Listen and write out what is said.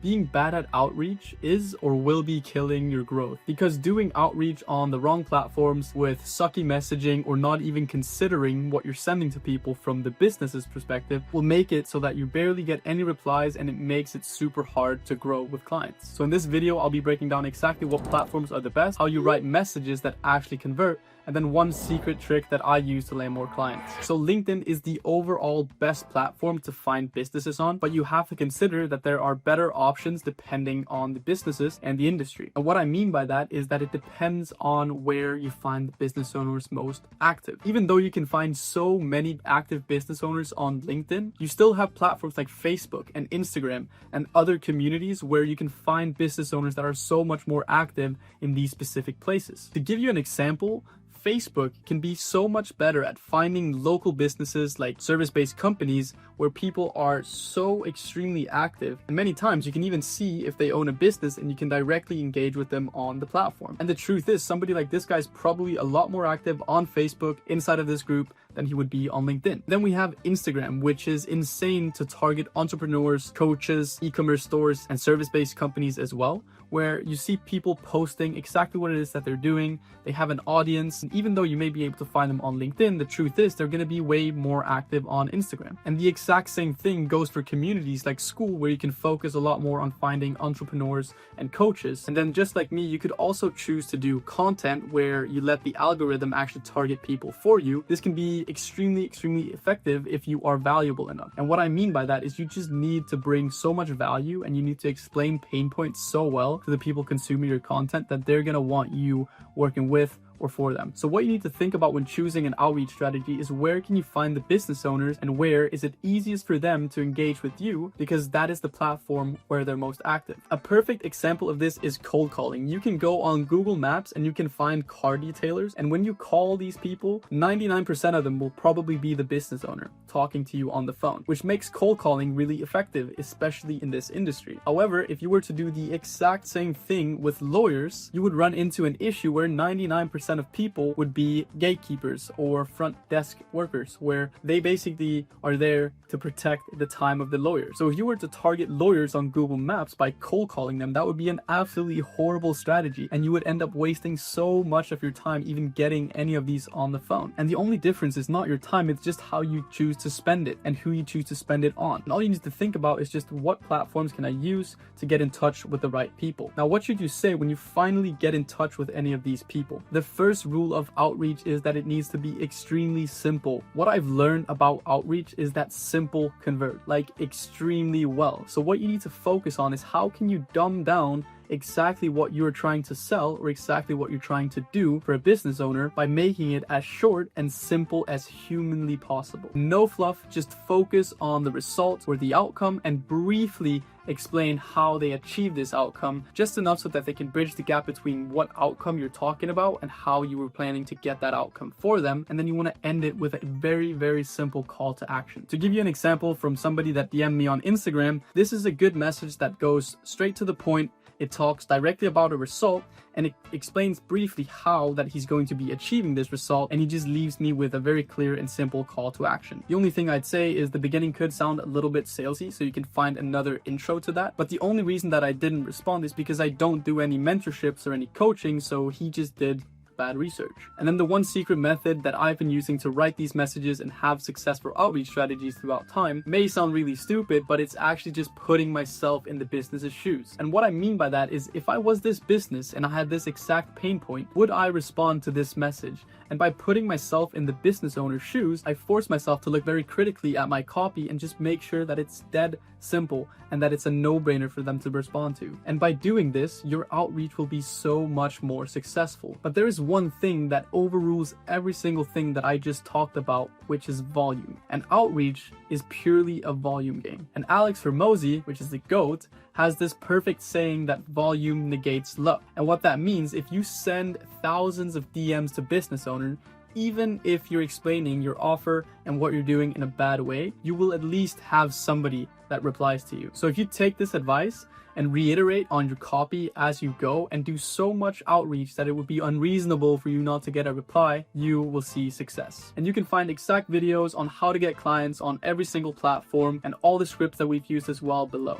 being bad at outreach is or will be killing your growth, because doing outreach on the wrong platforms with sucky messaging or not even considering what you're sending to people from the business's perspective will make it so that you barely get any replies, and it makes it super hard to grow with clients. So in this video, I'll be breaking down exactly what platforms are the best, how you write messages that actually convert, and then one secret trick that I use to land more clients. So LinkedIn is the overall best platform to find businesses on, but you have to consider that there are better options depending on the businesses and the industry. And what I mean by that is that it depends on where you find the business owners most active. Even though you can find so many active business owners on LinkedIn, you still have platforms like Facebook and Instagram and other communities where you can find business owners that are so much more active in these specific places. To give you an example, Facebook can be so much better at finding local businesses like service-based companies where people are so extremely active, and many times you can even see if they own a business and you can directly engage with them on the platform. And the truth is, somebody like this guy is probably a lot more active on Facebook inside of this group than he would be on LinkedIn. Then we have Instagram, which is insane to target entrepreneurs, coaches, e-commerce stores, and service-based companies as well, where you see people posting exactly what it is that they're doing. They have an audience, and even though you may be able to find them on LinkedIn, the truth is they're going to be way more active on Instagram. And the exact same thing goes for communities like school, where you can focus a lot more on finding entrepreneurs and coaches. And then just like me, you could also choose to do content where you let the algorithm actually target people for you. This can be extremely effective if you are valuable enough. And what I mean by that is you just need to bring so much value, and you need to explain pain points so well to the people consuming your content that they're going to want you working with or for them. So what you need to think about when choosing an outreach strategy is where can you find the business owners and where is it easiest for them to engage with you, because that is the platform where they're most active. A perfect example of this is cold calling. You can go on Google Maps and you can find car detailers, and when you call these people, 99% of them will probably be the business owner talking to you on the phone, which makes cold calling really effective, especially in this industry. However, if you were to do the exact same thing with lawyers, you would run into an issue where 99% of people would be gatekeepers or front desk workers, where they basically are there to protect the time of the lawyer. So if you were to target lawyers on Google Maps by cold calling them, that would be an absolutely horrible strategy, and you would end up wasting so much of your time even getting any of these on the phone. And the only difference is not your time, it's just how you choose to spend it and who you choose to spend it on. And all you need to think about is just what platforms can I use to get in touch with the right people. Now, what should you say when you finally get in touch with any of these people? The first rule of outreach is that it needs to be extremely simple. What I've learned about outreach is that simple convert, like extremely well. So what you need to focus on is how can you dumb down exactly what you're trying to sell or exactly what you're trying to do for a business owner by making it as short and simple as humanly possible. No fluff, just focus on the results or the outcome and briefly explain how they achieve this outcome, just enough so that they can bridge the gap between what outcome you're talking about and how you were planning to get that outcome for them. And then you want to end it with a very simple call to action. To give you an example from somebody that DM'd me on Instagram, this is a good message that goes straight to the point. It talks directly about a result, and it explains briefly how that he's going to be achieving this result, and he just leaves me with a very clear and simple call to action. The only thing I'd say is the beginning could sound a little bit salesy, so you can find another intro to that. But the only reason that I didn't respond is because I don't do any mentorships or any coaching, so he just did bad research. And then the one secret method that I've been using to write these messages and have successful outreach strategies throughout time may sound really stupid, but it's actually just putting myself in the business's shoes. And what I mean by that is, if I was this business and I had this exact pain point, would I respond to this message? And by putting myself in the business owner's shoes, I force myself to look very critically at my copy and just make sure that it's dead simple and that it's a no-brainer for them to respond to. And by doing this, your outreach will be so much more successful. But there is one thing that overrules every single thing that I just talked about, which is volume. And outreach is purely a volume game. And Alex Hormozi, which is the GOAT, has this perfect saying that volume negates luck. And what that means, if you send thousands of DMs to business owners, even if you're explaining your offer and what you're doing in a bad way, you will at least have somebody that replies to you. So if you take this advice and reiterate on your copy as you go and do so much outreach that it would be unreasonable for you not to get a reply, you will see success. And you can find exact videos on how to get clients on every single platform and all the scripts that we've used as well below.